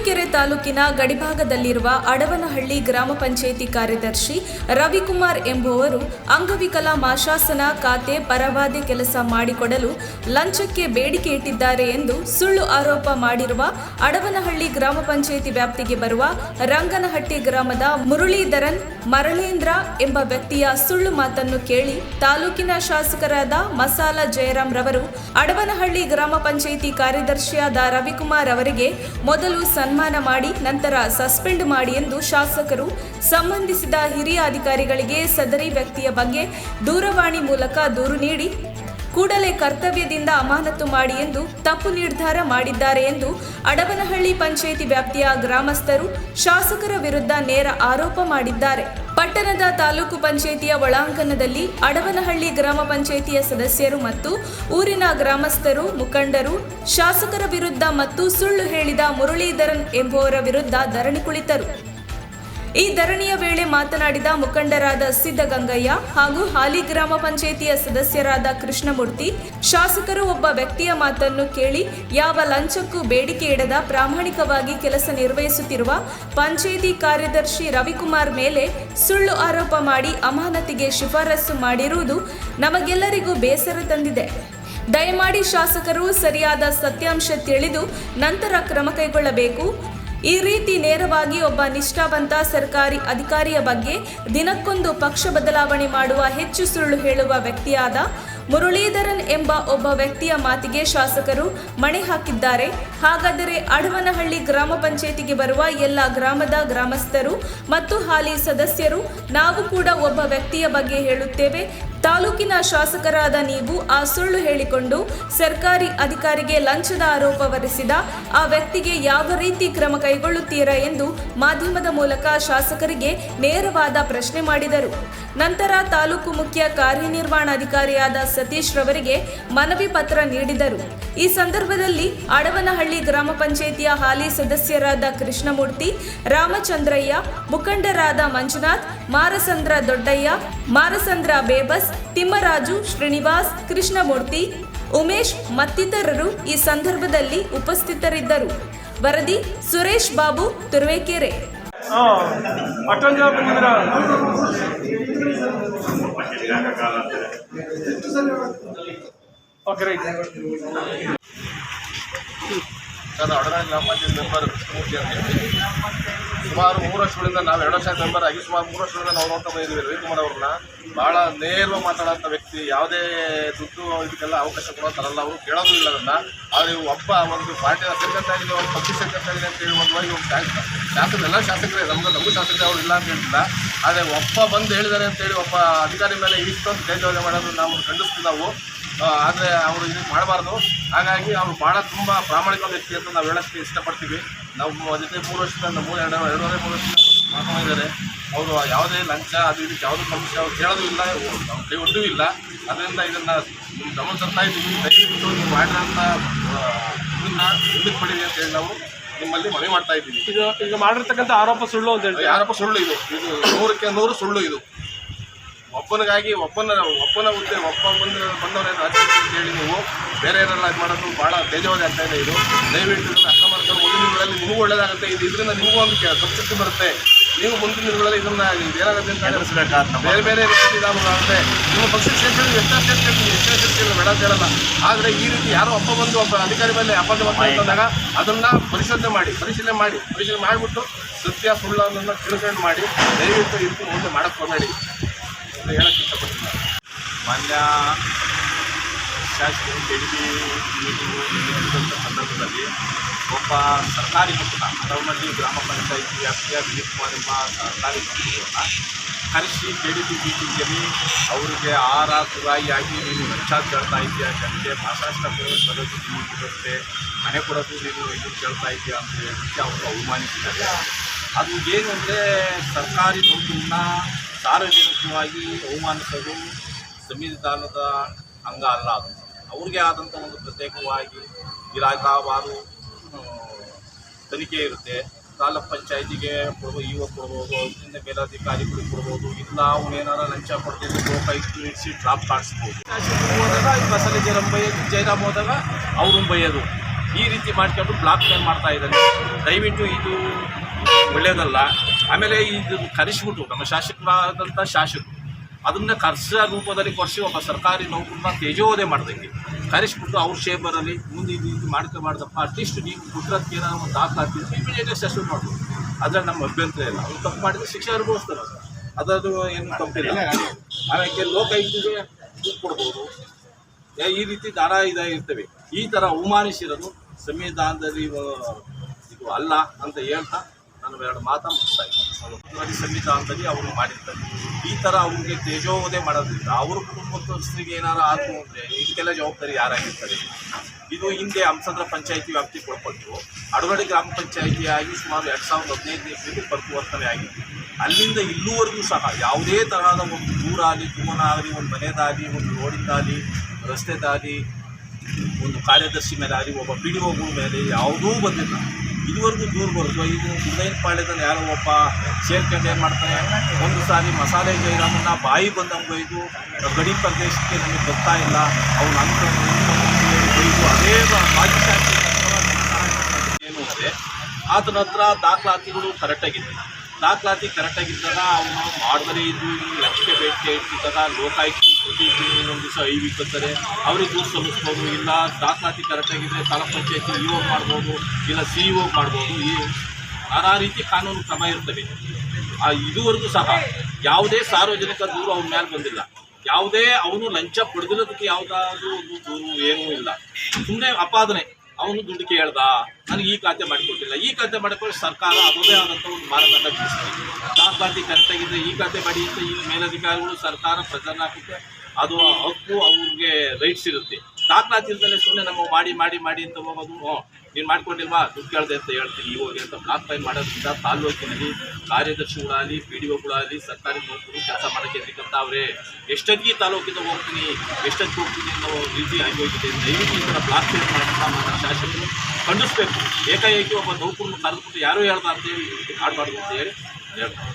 ತುರುವೇಕೆರೆ ತಾಲೂಕಿನ ಗಡಿಭಾಗದಲ್ಲಿರುವ ಅಡವನಹಳ್ಳಿ ಗ್ರಾಮ ಪಂಚಾಯಿತಿ ಕಾರ್ಯದರ್ಶಿ ರವಿಕುಮಾರ್ ಎಂಬುವರು ಅಂಗವಿಕಲ ಮಾಶಾಸನ ಖಾತೆ ಪರವಾದೆ ಕೆಲಸ ಮಾಡಿಕೊಡಲು ಲಂಚಕ್ಕೆ ಬೇಡಿಕೆ ಇಟ್ಟಿದ್ದಾರೆ ಎಂದು ಸುಳ್ಳು ಆರೋಪ ಮಾಡಿರುವ ಅಡವನಹಳ್ಳಿ ಗ್ರಾಮ ಪಂಚಾಯಿತಿ ವ್ಯಾಪ್ತಿಗೆ ಬರುವ ರಂಗನಹಟ್ಟಿ ಗ್ರಾಮದ ಮುರಳೀಧರನ್ ಮರಳೇಂದ್ರ ಎಂಬ ವ್ಯಕ್ತಿಯ ಸುಳ್ಳು ಮಾತನ್ನು ಕೇಳಿ ತಾಲೂಕಿನ ಶಾಸಕರಾದ ಮಸಾಲ ಜಯರಾಮ್ ರವರು ಅಡವನಹಳ್ಳಿ ಗ್ರಾಮ ಪಂಚಾಯಿತಿ ಕಾರ್ಯದರ್ಶಿಯಾದ ರವಿಕುಮಾರ್ ಅವರಿಗೆ ಮೊದಲು ಸನ್ಮಾನ ಮಾಡಿ ನಂತರ ಸಸ್ಪೆಂಡ್ ಮಾಡಿ ಎಂದು ಶಾಸಕರು ಸಂಬಂಧಿಸಿದ ಹಿರಿಯ ಅಧಿಕಾರಿಗಳಿಗೆ ಸದರಿ ವ್ಯಕ್ತಿಯ ಬಗ್ಗೆ ದೂರವಾಣಿ ಮೂಲಕ ದೂರು ನೀಡಿ ಕೂಡಲೇ ಕರ್ತವ್ಯದಿಂದ ಅಮಾನತು ಮಾಡಿ ಎಂದು ತಪ್ಪು ನಿರ್ಧಾರ ಮಾಡಿದ್ದಾರೆ ಎಂದು ಅಡವನಹಳ್ಳಿ ಪಂಚಾಯಿತಿ ವ್ಯಾಪ್ತಿಯ ಗ್ರಾಮಸ್ಥರು ಶಾಸಕರ ವಿರುದ್ಧ ನೇರ ಆರೋಪ ಮಾಡಿದ್ದಾರೆ. ಪಟ್ಟಣದ ತಾಲೂಕು ಪಂಚಾಯಿತಿಯ ಒಳಾಂಗಣದಲ್ಲಿ ಅಡವನಹಳ್ಳಿ ಗ್ರಾಮ ಪಂಚಾಯಿತಿಯ ಸದಸ್ಯರು ಮತ್ತು ಊರಿನ ಗ್ರಾಮಸ್ಥರು ಮುಖಂಡರು ಶಾಸಕರ ವಿರುದ್ಧ ಮತ್ತು ಸುಳ್ಳು ಹೇಳಿದ ಮುರಳೀಧರನ್ ಎಂಬುವರ ವಿರುದ್ಧ ಧರಣಿ ಕುಳಿತರು. ಈ ಧರಣಿಯ ವೇಳೆ ಮಾತನಾಡಿದ ಮುಖಂಡರಾದ ಸಿದ್ದಗಂಗಯ್ಯ ಹಾಗೂ ಹಾಲಿ ಗ್ರಾಮ ಪಂಚಾಯಿತಿಯ ಸದಸ್ಯರಾದ ಕೃಷ್ಣಮೂರ್ತಿ, ಶಾಸಕರು ಒಬ್ಬ ವ್ಯಕ್ತಿಯ ಮಾತನ್ನು ಕೇಳಿ ಯಾವ ಲಂಚಕ್ಕೂ ಬೇಡಿಕೆ ಇಡದ ಪ್ರಾಮಾಣಿಕವಾಗಿ ಕೆಲಸ ನಿರ್ವಹಿಸುತ್ತಿರುವ ಪಂಚಾಯಿತಿ ಕಾರ್ಯದರ್ಶಿ ರವಿಕುಮಾರ್ ಮೇಲೆ ಸುಳ್ಳು ಆರೋಪ ಮಾಡಿ ಅಮಾನತಿಗೆ ಶಿಫಾರಸು ಮಾಡಿರುವುದು ನಮಗೆಲ್ಲರಿಗೂ ಬೇಸರ ತಂದಿದೆ. ದಯಮಾಡಿ ಶಾಸಕರು ಸರಿಯಾದ ಸತ್ಯಾಂಶ ತಿಳಿದು ನಂತರ ಕ್ರಮ ಕೈಗೊಳ್ಳಬೇಕು. ಈ ರೀತಿ ನೇರವಾಗಿ ಒಬ್ಬ ನಿಷ್ಠಾವಂತ ಸರ್ಕಾರಿ ಅಧಿಕಾರಿಯ ಬಗ್ಗೆ ದಿನಕ್ಕೊಂದು ಪಕ್ಷ ಬದಲಾವಣೆ ಮಾಡುವ ಹೆಚ್ಚು ಸುಳ್ಳು ಹೇಳುವ ವ್ಯಕ್ತಿಯಾದ ಮುರಳೀಧರನ್ ಎಂಬ ಒಬ್ಬ ವ್ಯಕ್ತಿಯ ಮಾತಿಗೆ ಶಾಸಕರು ಮಣೆ ಹಾಕಿದ್ದಾರೆ. ಹಾಗಾದರೆ ಅಡವನಹಳ್ಳಿ ಗ್ರಾಮ ಪಂಚಾಯಿತಿಗೆ ಬರುವ ಎಲ್ಲ ಗ್ರಾಮದ ಗ್ರಾಮಸ್ಥರು ಮತ್ತು ಹಾಲಿ ಸದಸ್ಯರು ನಾವು ಕೂಡ ಒಬ್ಬ ವ್ಯಕ್ತಿಯ ಬಗ್ಗೆ ಹೇಳುತ್ತೇವೆ. ತಾಲೂಕಿನ ಶಾಸಕರಾದ ನೀವು ಆ ಸುಳ್ಳು ಹೇಳಿಕೊಂಡು ಸರ್ಕಾರಿ ಅಧಿಕಾರಿಗೆ ಲಂಚದ ಆರೋಪ ಹೊರಿಸಿದ ಆ ವ್ಯಕ್ತಿಗೆ ಯಾವ ರೀತಿ ಕ್ರಮ ಕೈಗೊಳ್ಳುತ್ತೀರಾ ಎಂದು ಮಾಧ್ಯಮದ ಮೂಲಕ ಶಾಸಕರಿಗೆ ನೇರವಾದ ಪ್ರಶ್ನೆ ಮಾಡಿದರು. ನಂತರ ತಾಲೂಕು ಮುಖ್ಯ ಕಾರ್ಯನಿರ್ವಹಣಾಧಿಕಾರಿಯಾದ ಸತೀಶ್ ರವರಿಗೆ ಮನವಿ ಪತ್ರ ನೀಡಿದರು. ಈ ಸಂದರ್ಭದಲ್ಲಿ ಅಡವನಹಳ್ಳಿ ಗ್ರಾಮ ಪಂಚಾಯಿತಿಯ ಹಾಲಿ ಸದಸ್ಯರಾದ ಕೃಷ್ಣಮೂರ್ತಿ, ರಾಮಚಂದ್ರಯ್ಯ, ಮುಖಂಡರಾದ ಮಂಜುನಾಥ್, ಮಾರಸಂದ್ರ ದೊಡ್ಡಯ್ಯ, ಮಾರಸಂದ್ರ ಬೇಬಸ್, ತಿಮ್ಮರಾಜು, ಶ್ರೀನಿವಾಸ್, ಕೃಷ್ಣಮೂರ್ತಿ, ಉಮೇಶ್ ಮತ್ತಿತರರು ಈ ಸಂದರ್ಭದಲ್ಲಿ ಉಪಸ್ಥಿತರಿದ್ದರು. ವರದಿ ಸುರೇಶ್ ಬಾಬು, ತುರುವೇಕೆರೆ. ನಾನು ಅಡವನಹಳ್ಳಿ ಗ್ರಾಮ ಪಂಚಾಯತ್ ಮೆಂಬರ್ ಕೃಷ್ಣಮೂರ್ತಿ ಅಂತ ಹೇಳಿ ಸುಮಾರು 3 ವರ್ಷಗಳಿಂದ ನಾವು 2 ವರ್ಷ ಮೆಂಬರ್ ಆಗಿ ಸುಮಾರು 3 ವರ್ಷಗಳಿಂದ ನಾವು ನೋಡ್ತಾ ಬಂದಿದ್ದೀವಿ. ರವಿಕುಮಾರ್ ಅವ್ರನ್ನ ಭಾಳ ನೇರವಾಗಿ ಮಾತಾಡೋಂಥ ವ್ಯಕ್ತಿ, ಯಾವುದೇ ದುಡ್ಡು ಇದಕ್ಕೆಲ್ಲ ಅವಕಾಶ ಕೊಡೋತಾರಲ್ಲ, ಅವರು ಕೇಳೋದು ಇಲ್ಲ ಅದನ್ನು. ಆದರೆ ಒಬ್ಬ ಒಂದು ಪಾರ್ಟಿಯ ಸೇರ್ಕಂತಾಗಿದೆ, ಒಂದು ಪಕ್ಷ ಸೇರ್ಕಂತಾಗಿದೆ ಅಂತೇಳಿ ಒಂದು ಶಾಸಕರು ಎಲ್ಲ ಶಾಸಕರೇ, ನಮಗೂ ಶಾಸಕರೇ ಅವ್ರು ಇಲ್ಲ ಅಂತ ಹೇಳ್ತಿಲ್ಲ. ಆದರೆ ಒಬ್ಬ ಬಂದು ಹೇಳಿದ್ದಾರೆ ಅಂತೇಳಿ ಒಬ್ಬ ಅಧಿಕಾರಿ ಮೇಲೆ ಇಷ್ಟೊಂದು ತೇಜೋವಧೆ ಮಾಡೋದು ನಾವು ಖಂಡಿಸ್ತೀವಿ ನಾವು. ಆದರೆ ಅವರು ಇದಕ್ಕೆ ಮಾಡಬಾರ್ದು. ಹಾಗಾಗಿ ಅವರು ಭಾಳ ತುಂಬ ಪ್ರಾಮಾಣಿಕ ವ್ಯಕ್ತಿ ಅಂತ ನಾವು ಹೇಳೋಕ್ಕೆ ಇಷ್ಟಪಡ್ತೀವಿ. ನಾವು ಜೊತೆ 3 ವರ್ಷದಿಂದ 2.5-3 ವರ್ಷದಿಂದ ಮಾಡ್ಕೊಂಡಿದ್ದಾರೆ. ಅವರು ಯಾವುದೇ ಲಂಚ ಅದು ಇದಕ್ಕೆ ಯಾವುದೂ ಸಮಸ್ಯೆ ಅವ್ರು ಕೇಳೋದು ಇಲ್ಲ, ಕೈ ಒಡ್ಡೂ ಇಲ್ಲ. ಅದರಿಂದ ಇದನ್ನು ಗಮನ ತರ್ತಾ ಇದ್ದೀವಿ. ದಯವಿಟ್ಟು ನೀವು ಮಾಡಿರೋಂಥ ಇದನ್ನು ಮುಂದಕ್ಕೆ ಪಡೀರಿ ಅಂತೇಳಿ ನಾವು ನಿಮ್ಮಲ್ಲಿ ಮನವಿ ಮಾಡ್ತಾ ಇದ್ದೀವಿ. ಈಗ ಮಾಡಿರ್ತಕ್ಕಂಥ ಆರೋಪ ಸುಳ್ಳು ಅಂತ ಹೇಳಿ ಆರೋಪ ಸುಳ್ಳು, ಇದು 100ಕ್ಕೆ 100 ಸುಳ್ಳು. ಇದು ಒಬ್ಬನಿಗಾಗಿ ಒಬ್ಬನ ಹುದ್ದೆ ಒಬ್ಬ ಬಂದವರೇನು ಅಂತೇಳಿ ನೀವು ಬೇರೆ ಏನೆಲ್ಲ ಇದು ಮಾಡೋದು ಭಾಳ ತೇಜವಾದಿ ಆಗ್ತಾ ಇದೆ. ಇದು ದಯವಿಟ್ಟು ಇದನ್ನು ಅರ್ಥ ಮಾಡ್ಕೊಂಡು ಮುಂದಿನ ದಿನಗಳಲ್ಲಿ ನಿಮಗೂ ಒಳ್ಳೆಯದಾಗುತ್ತೆ. ಇದರಿಂದ ನಿಮಗೂ ಒಂದು ಸಂತೃಪ್ತಿ ಬರುತ್ತೆ. ನೀವು ಮುಂದಿನ ದಿನಗಳಲ್ಲಿ ಇದನ್ನು ಏನಾಗುತ್ತೆ ಅಂತ ಬೇರೆ ಬೇರೆ ರೀತಿ ಇದಾಗುತ್ತೆ. ನಿಮ್ಮ ಪಕ್ಷದ ಸೇರ್ಕೊಂಡು ಎಷ್ಟೇ ಸೇರ್ಕೊಂಡು ಬೇಡ ಅಂತ ಹೇಳಲ್ಲ. ಆದರೆ ಈ ರೀತಿ ಯಾರೋ ಒಬ್ಬ ಅಧಿಕಾರಿ ಮೇಲೆ ಅಪರಾಧ ಮಾಡ್ಕೊಂಡಾಗ ಅದನ್ನು ಪರಿಶೀಲನೆ ಮಾಡಿಬಿಟ್ಟು ಸತ್ಯ ಸುಳ್ಳನ್ನು ತಿಳ್ಕೊಂಡು ಮಾಡಿ ದಯವಿಟ್ಟು ಇದಕ್ಕೆ ಮುಂದೆ ಮಾಡೋಕ್ಕೆ ಹೋಗಬೇಡಿ ಅಂತ ಹೇಳಕ್ಕೆ ಇಷ್ಟಪಡ್ತೀನಿ. ಮಾನ್ಯ ಶಾಸಕರು ಕೆಡಿಪಿ ಮೀಟಿಂಗು ನಡೆದಂಥ ಸಂದರ್ಭದಲ್ಲಿ ಒಬ್ಬ ಸರ್ಕಾರಿ ನೌಕರ ಅಡವನಹಳ್ಳಿ ಗ್ರಾಮ ಪಂಚಾಯಿತಿ ವ್ಯಾಪ್ತಿಯ ರವಿಕುಮಾರ್ ಎಂಬ ಸರ್ಕಾರಿ ನೌಕರರನ್ನು ಕರೆಸಿ ಕೆಡಿಪಿ ಮೀಟಿಂಗಲ್ಲಿ ಅವರಿಗೆ ಆಹಾರ ತುರಾಯಿಯಾಗಿ ನೀನು ಲಂಚ ಕೇಳ್ತಾ ಇದೆಯಾ, ಜನತೆ ಮಾಸಾಷ್ಟ ಬರೋದು ನೀವು ಬರುತ್ತೆ, ಮನೆ ಕೊಡೋದು ನೀನು ಇದು ಕೇಳ್ತಾ ಇದೆಯಾ ಅಂತ ಹೇಳೋದಕ್ಕೆ ಅವರು ಅವಮಾನಿಸಿದ್ದಾರೆ. ಅದು ಏನು ಅಂದರೆ ಸರ್ಕಾರಿ ನೌಕರನ್ನ ಸಾರ್ವಜನಿಕವಾಗಿ ಅವಮಾನಿಸೋದು ಸಂವಿಧಾನದ ಅಂಗ ಅಲ್ಲ. ಅದು ಅವ್ರಿಗೆ ಆದಂಥ ಒಂದು ಪ್ರತ್ಯೇಕವಾಗಿ ಇಲಾಖಾವಾರು ತನಿಖೆ ಇರುತ್ತೆ. ತಾಲೂಕ್ ಪಂಚಾಯಿತಿಗೆ ಕೊಡ್ಬೋದು, ಅದರಿಂದ ಮೇಲಾಧಿಕಾರಿಗಳು ಕೊಡ್ಬೋದು, ಇಲ್ಲ ಅವನೇನಾರ ಲಂಚ ಕೊಡ್ತೀನಿ ಲೋಕಾಯುಕ್ತ ಇಡಿಸಿ ಡ್ರಾಪ್ ಕಾಣಿಸ್ಬೋದು. ಹೋದಾಗ ಈ ಮಸಾಲೆ ಜಯರಾಮ್ ಹೋದಾಗ ಅವ್ರನ್ನ ಬೈಯೋದು, ಈ ರೀತಿ ಮಾಡ್ಕೊಂಡು ಬ್ಲಾಕ್ ಮೇಲ್ ಮಾಡ್ತಾ ಇದ್ದಾರೆ. ದಯವಿಟ್ಟು ಇದು ಒಳ್ಳೆಯದಲ್ಲ. ಆಮೇಲೆ ಇದು ಕರೆಸಿಬಿಟ್ಟು ನಮ್ಮ ಶಾಸಕರಾದಂಥ ಶಾಸಕರು ಅದನ್ನು ಕರ್ಸ ರೂಪದಲ್ಲಿ ಕೊಡಿಸಿ ಒಬ್ಬ ಸರ್ಕಾರಿ ನೌಕರನ್ನ ತೇಜೋವಧೆ ಮಾಡ್ದಂಗೆ ಕರೆಸಿಬಿಟ್ಟು ಅವ್ರ ಶೇಬರಲ್ಲಿ ಮುಂದೆ ಇದು ಮಾಡ್ದಪ್ಪ ಅಟ್ಲೀಸ್ಟ್ ನೀವು ಕುಟ್ರಕ್ಕೆ ಏನಾದ್ರು ಒಂದು ದಾಖಲಾತಿ ಇಮಿಡಿಯೇಟ್ಲಿ ಸೆಷನ್ ಮಾಡ್ಬೋದು. ಅದ್ರಲ್ಲಿ ನಮ್ಮ ಅಭ್ಯಂತರ ಇಲ್ಲ. ಅವ್ರು ತಪ್ಪು ಮಾಡಿದ್ರೆ ಶಿಕ್ಷೆ ಅನುಭವಿಸ್ತಾರೆ. ಅದರದ್ದು ಏನು ತಪ್ಪಿಲ್ಲ. ಆಮೇಲೆ ಲೋಕಾಯುಕ್ತಿಗೆ ದುಡ್ಡು ಕೊಡ್ಬೋದು. ಈ ರೀತಿ ದಾರ ಇದಾಗಿರ್ತವೆ. ಈ ಥರ ಅವಮಾನಿಸಿರೋದು ಸಂವಿಧಾನದಲ್ಲಿ ಇದು ಅಲ್ಲ ಅಂತ ಹೇಳ್ತಾ ನಾನು ಎರಡು ಮಾತಾ ಮುಗಿಸ್ತಾ ಇದ್ದೀನಿ. ಸಂವಿಧಾನದಲ್ಲಿ ಅವರು ಮಾಡಿರ್ತಾರೆ. ಈ ಥರ ಅವ್ರಿಗೆ ತೇಜೋವಧೆ ಮಾಡೋದ್ರಿಂದ ಅವ್ರ ಕುಟುಂಬಸ್ಥರಿಗೆ ಏನಾರು ಆಯ್ತು ಅಂದರೆ ಇದಕ್ಕೆಲ್ಲ ಜವಾಬ್ದಾರಿ ಯಾರಾಗಿರ್ತಾರೆ? ಇದು ಹಿಂದೆ ಹಂಸಂದ್ರ ಪಂಚಾಯಿತಿ ವ್ಯಾಪ್ತಿಗೆ ಒಳಪಟ್ಟು ಅಡಗಡೆ ಗ್ರಾಮ ಪಂಚಾಯಿತಿಯಾಗಿ ಸುಮಾರು 2015 ಪರಿವರ್ತನೆ ಆಗಿತ್ತು. ಅಲ್ಲಿಂದ ಇಲ್ಲಿವರೆಗೂ ಸಹ ಯಾವುದೇ ತರಹದ ಒಂದು ದೂರಾಗಲಿ ಆಗಲಿ ಒಂದು ಮನೆದಾಗಲಿ ಒಂದು ರೋಡಿಂದಾಗಲಿ ರಸ್ತೆದಾಗಲಿ ಒಂದು ಕಾರ್ಯದರ್ಶಿ ಮೇಲೆ ಆಗಲಿ ಒಬ್ಬ ಪಿ ಡಿ ಒಗಳ ಮೇಲೆ ಯಾವುದೂ ಬಂದಿಲ್ಲ. ಇದುವರೆಗೂ ದೂರು ಬರೋದು. ಇದು ಗುಂಡೈನಪಾಳ್ಯದಲ್ಲಿ ಯಾರೋ ಒಬ್ಬ ಸೇರ್ಕೊಂಡು ಏನು ಮಾಡ್ತಾರೆ, ಒಂದು ಸಾರಿ ಮಸಾಲೆ ಜಯರಾಮನ್ನ ಬಾಯಿ ಬಂದಂಗೆ ಒಯ್ದು ಗಡಿ ಪ್ರದೇಶಕ್ಕೆ ನಮಗೆ ಗೊತ್ತಾ ಇಲ್ಲ ಅವ್ನು ಅಂತ ಬೈದು ಅದೇ ಮಾಜಿ ಶಾಸಕ ಏನು ಅಂದರೆ ಆತನ ಹತ್ರ ದಾಖಲಾತಿಗಳು ಕರೆಕ್ಟಾಗಿದೆ. ದಾಖಲಾತಿ ಕರೆಕ್ಟಾಗಿದ್ದಾಗ ಅವನು ಮಾಡದೇ ಇದ್ದು ಲಕ್ಷಕ್ಕೆ ಬೇಡಿಕೆ ಇಟ್ಟಿದ್ದಾಗ ಲೋಕಾಯುಕ್ತ ಪ್ರತಿ ಇನ್ನೊಂದು ದಿವಸ ಐವಿಕ್ಕತ್ತಾರೆ. ಅವ್ರಿಗೆ ದೂರು ಸಲ್ಲಿಸ್ಬೋದು. ಇಲ್ಲ ದಾಖಲಾತಿ ಕರೆಕ್ಟಾಗಿದ್ದರೆ ತಾಲೂಕು ಪಂಚಾಯತಿ ಇ ಒ ಮಾಡ್ಬೋದು, ಇಲ್ಲ ಸಿ ಇ ಒ ಮಾಡ್ಬೋದು. ಈ ನಾನಾ ರೀತಿ ಕಾನೂನು ಕ್ರಮ ಇರ್ತವೆ. ಇದುವರೆಗೂ ಸಹ ಯಾವುದೇ ಸಾರ್ವಜನಿಕ ದೂರು ಅವ್ರ ಮೇಲೆ ಬಂದಿಲ್ಲ. ಯಾವುದೇ ಅವನು ಲಂಚ ಪಡೆದಿರೋದಕ್ಕೆ ಯಾವುದಾದ್ರೂ ಒಂದು ದೂರು ಏನೂ ಇಲ್ಲ. ಸುಮ್ಮನೆ ಅಪಾದನೆ, ಅವನು ದುಡ್ಡು ಕೇಳ್ದ, ನನಗೆ ಈ ಖಾತೆ ಮಾಡಿಕೊಟ್ಟಿಲ್ಲ, ಈ ಖಾತೆ ಮಾಡಿಕೊಂಡು ಸರ್ಕಾರ ಅದರದೇ ಆದಂಥ ಒಂದು ಮಾನದಂಡ ಬೀಳ್ತಾರೆ. ದಾಖಲಾತಿ ಕರೆಕ್ಟಾಗಿದ್ದರೆ ಈ ಖಾತೆ ಮಾಡಿ ಅಂತ ಈ ಮೇಲಧಿಕಾರಿಗಳು ಸರ್ಕಾರ ಪ್ರಜಾನಾಕಕ್ಕೆ ಅದು ಹಕ್ಕು, ಅವ್ರಿಗೆ ರೈಟ್ಸ್ ಇರುತ್ತೆ. ದಾಖಲಾತಿ ಇರ್ತಲೇ ಸುಮ್ಮನೆ ನಮ್ಮ ಮಾಡಿ ಅಂತ ಹೋಗೋದು. ನೀನು ಮಾಡ್ಕೊಂಡಿಲ್ವಾ ದುಡ್ಡು ಕೇಳಿದೆ ಅಂತ ಹೇಳ್ತೀನಿ ಇವಾಗ ಅಂತ ಬ್ಲಾಕ್ ಫೈಲ್ ಮಾಡೋದ್ರಿಂದ ತಾಲೂಕಿನಲ್ಲಿ ಕಾರ್ಯದರ್ಶಿಗಳಾಗಲಿ ಪಿ ಡಿ ಒಗಳಾಗಲಿ ಸರ್ಕಾರಿ ನೌಕರರು ಕೆಲಸ ಮಾಡೋಕ್ಕೆ ಎದಕ್ಕಂತ ಅವರೇ ಎಷ್ಟೊತ್ತಿಗೆ ತಾಲೂಕಿಂದ ಹೋಗ್ತೀನಿ ಎಷ್ಟೊತ್ತಿಗೆ ಹೋಗ್ತೀನಿ ಅನ್ನೋ ರೀತಿ ಆಗೋಗಿದೆ. ದಯವಿಟ್ಟು ಈ ಥರ ಬ್ಲಾಕ್ ಫೈಲ್ ಮಾಡೋದನ್ನ ಶಾಸಕರು ಖಂಡಿಸ್ಬೇಕು. ಏಕಾಏಕಿ ಒಬ್ಬ ನೌಕರನ್ನು ಕರೆದುಬಿಟ್ಟು ಯಾರೂ ಹೇಳ್ದ ಅಂತೇಳಿ ಮಾಡಬಾರ್ದು ಅಂತ ಹೇಳಿ ಹೇಳ್ತಾರೆ.